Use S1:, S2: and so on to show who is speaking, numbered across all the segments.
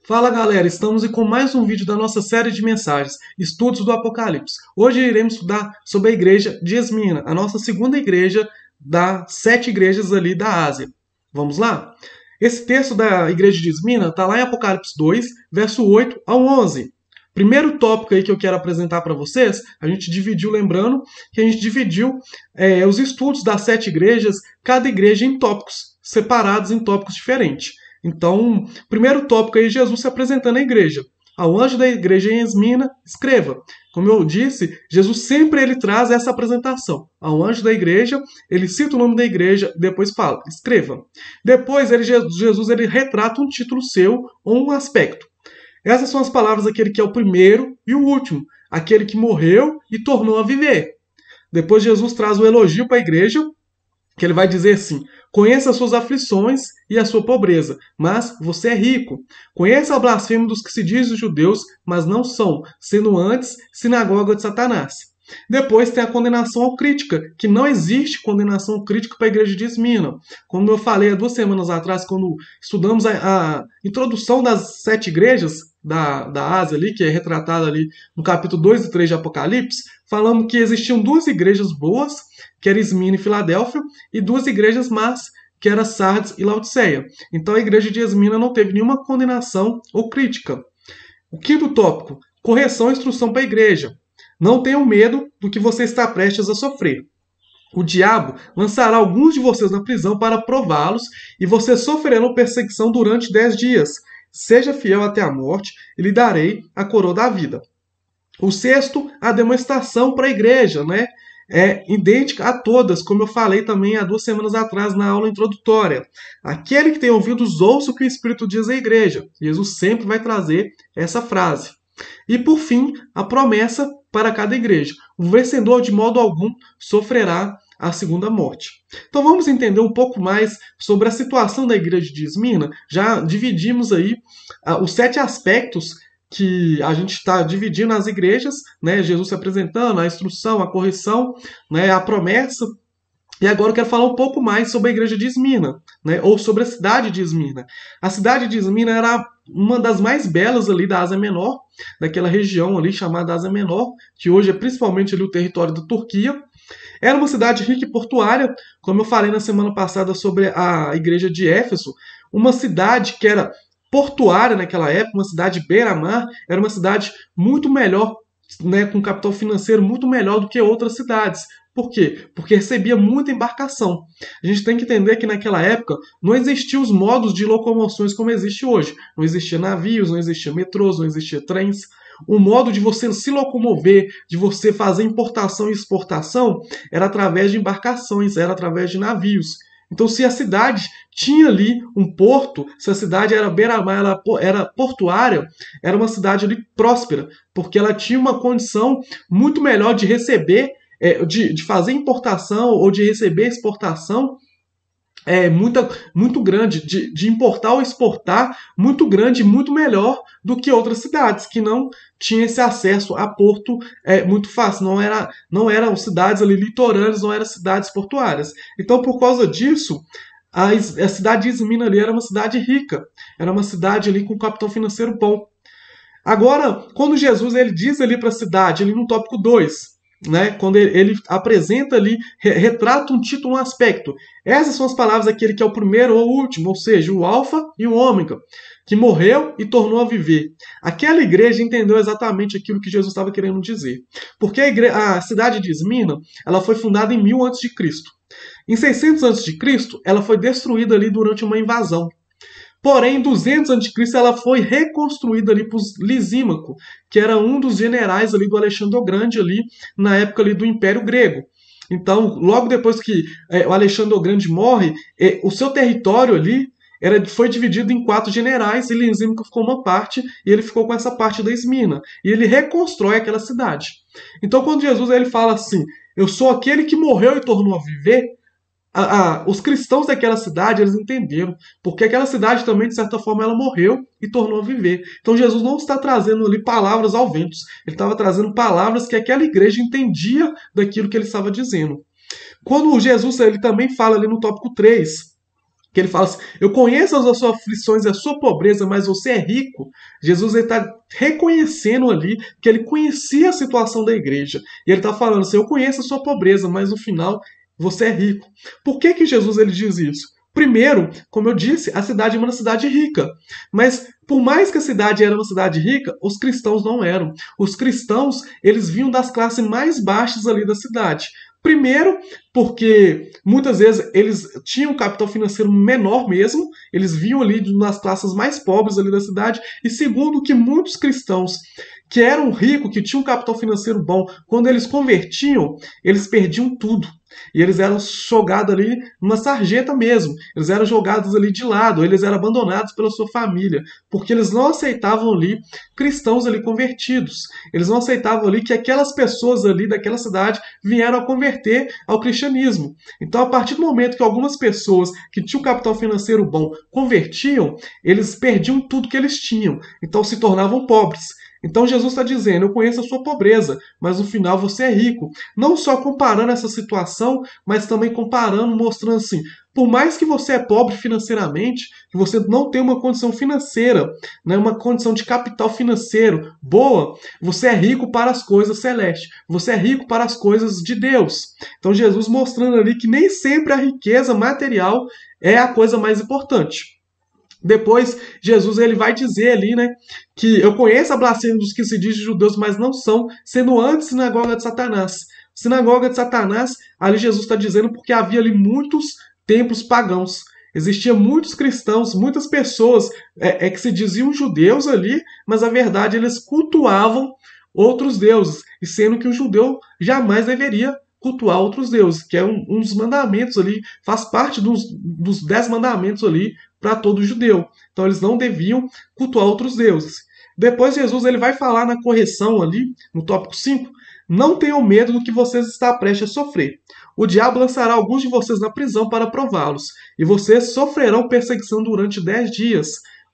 S1: Fala galera, estamos com mais um vídeo da nossa série de mensagens, Estudos do Apocalipse. Hoje iremos estudar sobre a igreja de Esmirna, a nossa segunda igreja das 7 igrejas ali da Ásia. Vamos lá? Esse texto da igreja de Esmirna está lá em Apocalipse 2, verso 8 ao 11. Primeiro tópico aí que eu quero apresentar para vocês, a gente dividiu, lembrando que a gente dividiu os estudos das 7 igrejas, cada igreja em tópicos, separados em tópicos diferentes. Então, primeiro tópico aí, Jesus se apresentando à igreja. Ao anjo da igreja em Esmirna, escreva. Como eu disse, Jesus sempre ele traz essa apresentação. Ao anjo da igreja, ele cita o nome da igreja, depois fala, escreva. Depois, Jesus ele retrata um título seu ou um aspecto. Essas são as palavras daquele que é o primeiro e o último, aquele que morreu e tornou a viver. Depois Jesus traz o elogio para a igreja, que ele vai dizer assim: conheça as suas aflições e a sua pobreza, mas você é rico. Conheça a blasfêmia dos que se dizem judeus, mas não são, sendo antes sinagoga de Satanás. Depois tem a condenação crítica, que não existe condenação crítica para a igreja de Esmirna. Como eu falei há 2 semanas atrás, quando estudamos a introdução das 7 igrejas da Ásia, ali, que é retratada ali no capítulo 2 e 3 de Apocalipse, falamos que existiam 2 igrejas boas, que era Esmirna e Filadélfia, e 2 igrejas más, que era Sardes e Laodiceia. Então a igreja de Esmirna não teve nenhuma condenação ou crítica. O quinto tópico, correção e instrução para a igreja. Não tenham medo do que você está prestes a sofrer. O diabo lançará alguns de vocês na prisão para prová-los, e vocês sofrerão perseguição durante 10 dias. Seja fiel até a morte, e lhe darei a coroa da vida. O sexto, a demonstração para a igreja, né? É idêntica a todas, como eu falei também há 2 semanas atrás na aula introdutória. Aquele que tem ouvidos, ouça o que o Espírito diz à igreja. Jesus sempre vai trazer essa frase. E por fim, a promessa para cada igreja. O vencedor de modo algum sofrerá a segunda morte. Então vamos entender um pouco mais sobre a situação da igreja de Esmirna. Já dividimos aí os 7 aspectos que a gente está dividindo as igrejas, né? Jesus se apresentando, a instrução, a correção, né? A promessa. E agora eu quero falar um pouco mais sobre a igreja de Esmirna, né? Ou sobre a cidade de Esmirna. A cidade de Esmirna era uma das mais belas ali da Ásia Menor, daquela região ali chamada Ásia Menor, que hoje é principalmente ali o território da Turquia. Era uma cidade rica e portuária, como eu falei na semana passada sobre a igreja de Éfeso, uma cidade que era portuária naquela época, uma cidade beira-mar, era uma cidade muito melhor, né, com capital financeiro muito melhor do que outras cidades. Por quê? Porque recebia muita embarcação. A gente tem que entender que naquela época não existiam os modos de locomoções como existe hoje. Não existia navios, não existia metrôs, não existia trens. O modo de você se locomover, de você fazer importação e exportação, era através de embarcações, era através de navios. Então, se a cidade tinha ali um porto, se a cidade era beira-mar, ela era portuária, era uma cidade ali próspera, porque ela tinha uma condição muito melhor de receber, de fazer importação ou de receber exportação muito grande, de importar ou exportar muito grande, muito melhor do que outras cidades, que não tinham esse acesso a porto muito fácil, não eram cidades ali litorâneas, não eram cidades portuárias. Então, por causa disso, a cidade de Esmirna ali era uma cidade rica, era uma cidade ali com capital financeiro bom. Agora, quando Jesus ele diz ali para a cidade, ali no tópico 2, né, quando ele apresenta ali, retrata um título, um aspecto. Essas são as palavras daquele que é o primeiro ou o último, ou seja, o alfa e o ômega, que morreu e tornou a viver. Aquela igreja entendeu exatamente aquilo que Jesus estava querendo dizer. Porque a cidade de Esmirna, ela foi fundada em 1000 a.C. Em 600 a.C., ela foi destruída ali durante uma invasão. Porém, em 200 a.C., ela foi reconstruída ali por Lisímaco, que era um dos generais ali do Alexandre o Grande ali na época ali do Império Grego. Então, logo depois que o Alexandre o Grande morre, o seu território ali foi dividido em 4 generais e Lisímaco ficou uma parte e ele ficou com essa parte da Esmirna. E ele reconstrói aquela cidade. Então, quando Jesus ele fala assim, eu sou aquele que morreu e tornou a viver, os cristãos daquela cidade, eles entenderam, porque aquela cidade também, de certa forma, ela morreu e tornou a viver. Então Jesus não está trazendo ali palavras ao vento, ele estava trazendo palavras que aquela igreja entendia daquilo que ele estava dizendo. Quando Jesus ele também fala ali no tópico 3, que ele fala assim, eu conheço as suas aflições e a sua pobreza, mas você é rico. Jesus está reconhecendo ali que ele conhecia a situação da igreja. E ele está falando assim, eu conheço a sua pobreza, mas no final você é rico. Por que que Jesus ele diz isso? Primeiro, como eu disse, a cidade é uma cidade rica. Mas por mais que a cidade era uma cidade rica, os cristãos não eram. Os cristãos, eles vinham das classes mais baixas ali da cidade. Primeiro, porque muitas vezes eles tinham um capital financeiro menor mesmo, eles vinham ali nas classes mais pobres ali da cidade. E segundo, que muitos cristãos que eram ricos, que tinham um capital financeiro bom, quando eles convertiam, eles perdiam tudo. E eles eram jogados ali numa sarjeta mesmo. Eles eram jogados ali de lado, eles eram abandonados pela sua família, porque eles não aceitavam ali cristãos ali convertidos. Eles não aceitavam ali que aquelas pessoas ali daquela cidade vieram a converter ao cristianismo. Então, a partir do momento que algumas pessoas que tinham capital financeiro bom convertiam, eles perdiam tudo que eles tinham. Então, se tornavam pobres. Então Jesus está dizendo, eu conheço a sua pobreza, mas no final você é rico. Não só comparando essa situação, mas também comparando, mostrando assim, por mais que você é pobre financeiramente, que você não tem uma condição financeira, né, uma condição de capital financeiro boa, você é rico para as coisas celestes. Você é rico para as coisas de Deus. Então Jesus mostrando ali que nem sempre a riqueza material é a coisa mais importante. Depois, Jesus ele vai dizer ali, né, que eu conheço a blasfêmia dos que se dizem judeus, mas não são, sendo antes sinagoga de Satanás. Sinagoga de Satanás, ali Jesus está dizendo porque havia ali muitos templos pagãos. Existiam muitos cristãos, muitas pessoas que se diziam judeus ali, mas a verdade eles cultuavam outros deuses, e sendo que o judeu jamais deveria cultuar outros deuses, que é um dos mandamentos ali, faz parte dos 10 mandamentos ali para todo judeu. Então eles não deviam cultuar outros deuses. Depois Jesus ele vai falar na correção ali, no tópico 5, não tenham medo do que vocês estão prestes a sofrer. O diabo lançará alguns de vocês na prisão para prová-los, e vocês sofrerão perseguição durante 10 dias.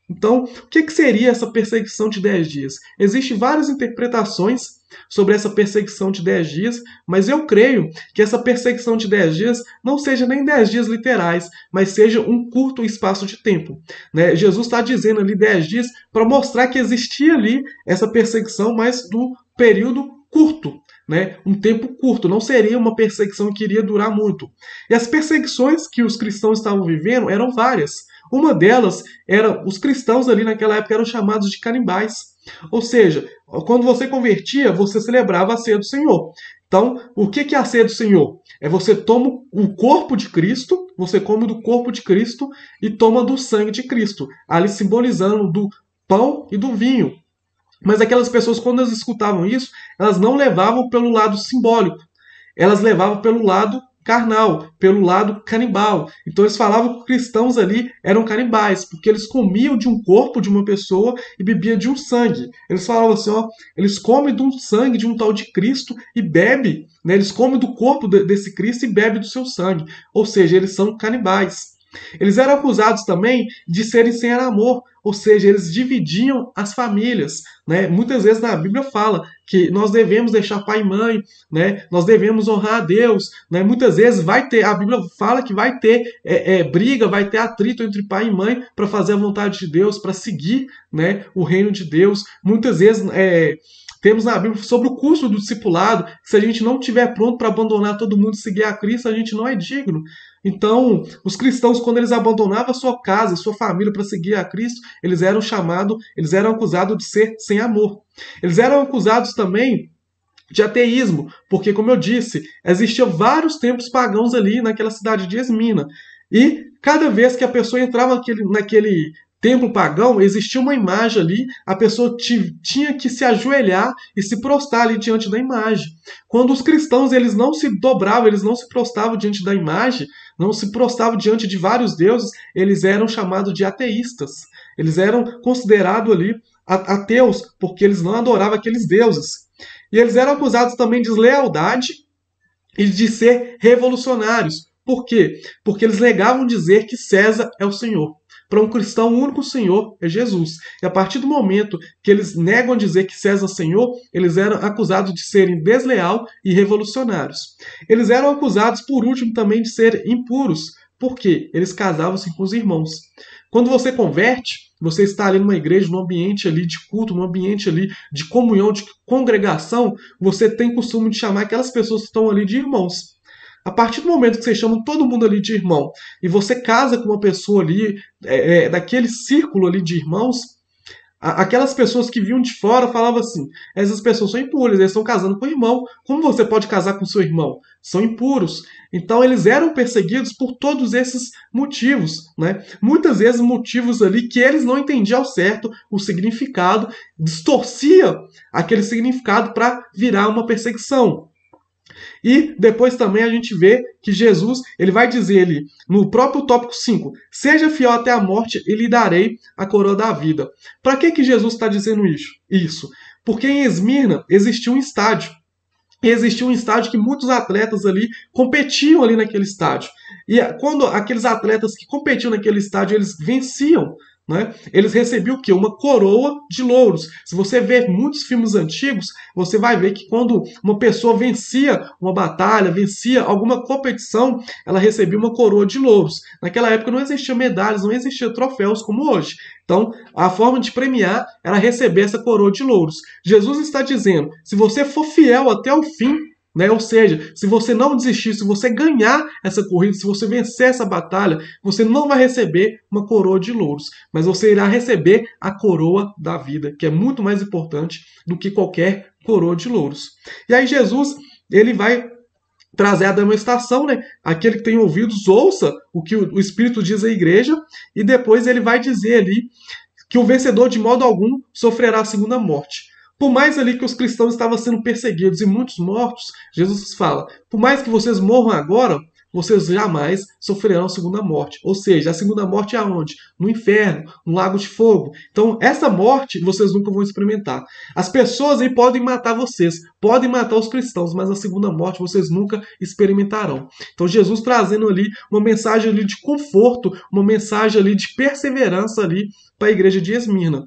S1: Então, o que seria essa perseguição de 10 dias? Existem várias interpretações sobre essa perseguição de 10 dias, mas eu creio que essa perseguição de 10 dias não seja nem 10 dias literais, mas seja um curto espaço de tempo. Né? Jesus está dizendo ali 10 dias para mostrar que existia ali essa perseguição, mas do período curto. Né? Um tempo curto, não seria uma perseguição que iria durar muito. E as perseguições que os cristãos estavam vivendo eram várias. Uma delas era, os cristãos ali naquela época eram chamados de canibais. Ou seja, quando você convertia, você celebrava a ceia do Senhor. Então, o que é a ceia do Senhor? É você toma o corpo de Cristo, você come do corpo de Cristo e toma do sangue de Cristo, ali simbolizando do pão e do vinho. Mas aquelas pessoas, quando elas escutavam isso, elas não levavam pelo lado simbólico, elas levavam pelo lado carnal, pelo lado canibal. Então eles falavam que os cristãos ali eram canibais, porque eles comiam de um corpo de uma pessoa e bebiam de um sangue. Eles falavam assim, ó, eles comem do sangue de um tal de Cristo e bebem, né? Eles comem do corpo desse Cristo e bebem do seu sangue. Ou seja, eles são canibais. Eles eram acusados também de serem sem amor, ou seja, eles dividiam as famílias. Né? Muitas vezes na Bíblia fala que nós devemos deixar pai e mãe, né? Nós devemos honrar a Deus. Né? Muitas vezes a Bíblia fala que vai ter briga, vai ter atrito entre pai e mãe para fazer a vontade de Deus, para seguir, né, o reino de Deus. Muitas vezes temos na Bíblia sobre o custo do discipulado, que se a gente não estiver pronto para abandonar todo mundo e seguir a Cristo, a gente não é digno. Então, os cristãos, quando eles abandonavam a sua casa, a sua família para seguir a Cristo, eles eram acusados de ser sem amor. Eles eram acusados também de ateísmo, porque, como eu disse, existiam vários templos pagãos ali naquela cidade de Esmina. E cada vez que a pessoa entrava naquele templo pagão, existia uma imagem ali, a pessoa tinha que se ajoelhar e se prostrar ali diante da imagem. Quando os cristãos eles não se dobravam, eles não se prostravam diante da imagem, não se prostravam diante de vários deuses, eles eram chamados de ateístas. Eles eram considerados ali ateus, porque eles não adoravam aqueles deuses. E eles eram acusados também de deslealdade e de ser revolucionários. Por quê? Porque eles negavam dizer que César é o Senhor. Para um cristão, o único Senhor é Jesus. E a partir do momento que eles negam dizer que César é Senhor, eles eram acusados de serem desleal e revolucionários. Eles eram acusados, por último, também de serem impuros, Por quê? Eles casavam-se com os irmãos. Quando você converte, você está ali numa igreja, num ambiente ali de culto, num ambiente ali de comunhão, de congregação, você tem costume de chamar aquelas pessoas que estão ali de irmãos. A partir do momento que você chama todo mundo ali de irmão e você casa com uma pessoa ali, daquele círculo ali de irmãos, aquelas pessoas que vinham de fora falavam assim: essas pessoas são impuras, eles estão casando com o irmão. Como você pode casar com seu irmão? São impuros. Então eles eram perseguidos por todos esses motivos, né? Muitas vezes motivos ali que eles não entendiam ao certo o significado, distorcia aquele significado para virar uma perseguição. E depois também a gente vê que Jesus, ele vai dizer ali, no próprio tópico 5, seja fiel até a morte e lhe darei a coroa da vida. Para que Jesus está dizendo isso? Porque em Esmirna existia um estádio. E existia um estádio que muitos atletas ali competiam ali naquele estádio. E quando aqueles atletas que competiam naquele estádio, eles venciam, né? Eles recebiam o quê? Uma coroa de louros. Se você ver muitos filmes antigos, você vai ver que quando uma pessoa vencia uma batalha, vencia alguma competição, ela recebia uma coroa de louros. Naquela época não existia medalhas, não existia troféus como hoje. Então, a forma de premiar era receber essa coroa de louros. Jesus está dizendo, se você for fiel até o fim, né? Ou seja, se você não desistir, se você ganhar essa corrida, se você vencer essa batalha, você não vai receber uma coroa de louros, mas você irá receber a coroa da vida, que é muito mais importante do que qualquer coroa de louros. E aí Jesus, ele vai trazer a demonstração, né? Aquele que tem ouvidos, ouça o que o Espírito diz à igreja, e depois ele vai dizer ali que o vencedor de modo algum sofrerá a segunda morte. Por mais ali que os cristãos estavam sendo perseguidos e muitos mortos, Jesus fala, por mais que vocês morram agora, vocês jamais sofrerão a segunda morte. Ou seja, a segunda morte é aonde? No inferno, no lago de fogo. Então, essa morte vocês nunca vão experimentar. As pessoas aí podem matar vocês, podem matar os cristãos, mas a segunda morte vocês nunca experimentarão. Então, Jesus trazendo ali uma mensagem ali de conforto, uma mensagem ali de perseverança ali para a igreja de Esmirna.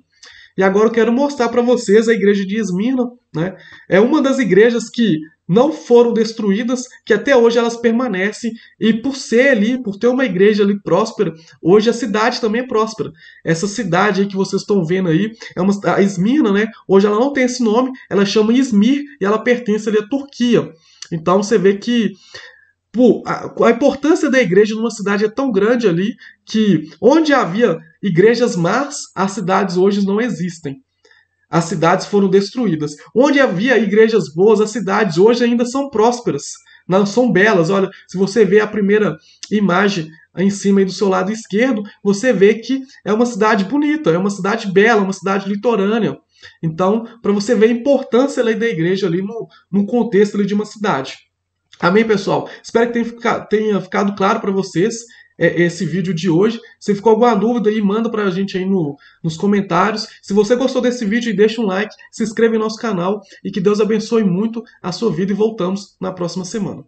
S1: E agora eu quero mostrar para vocês a igreja de Esmirna, né? É uma das igrejas que não foram destruídas, que até hoje elas permanecem, e por ser ali, por ter uma igreja ali próspera, hoje a cidade também é próspera. Essa cidade aí que vocês estão vendo aí, a Esmirna, né? Hoje ela não tem esse nome, ela chama Izmir e ela pertence ali à Turquia. Então você vê que a importância da igreja numa cidade é tão grande ali que onde havia igrejas más, as cidades hoje não existem. As cidades foram destruídas. Onde havia igrejas boas, as cidades hoje ainda são prósperas. Não são belas. Olha, se você vê a primeira imagem aí em cima aí do seu lado esquerdo, você vê que é uma cidade bonita, é uma cidade bela, uma cidade litorânea. Então, para você ver a importância da igreja ali no contexto ali de uma cidade. Amém, pessoal? Espero que tenha ficado claro para vocês esse vídeo de hoje. Se ficou alguma dúvida aí, manda para a gente aí nos comentários. Se você gostou desse vídeo, deixa um like, se inscreva em nosso canal e que Deus abençoe muito a sua vida e voltamos na próxima semana.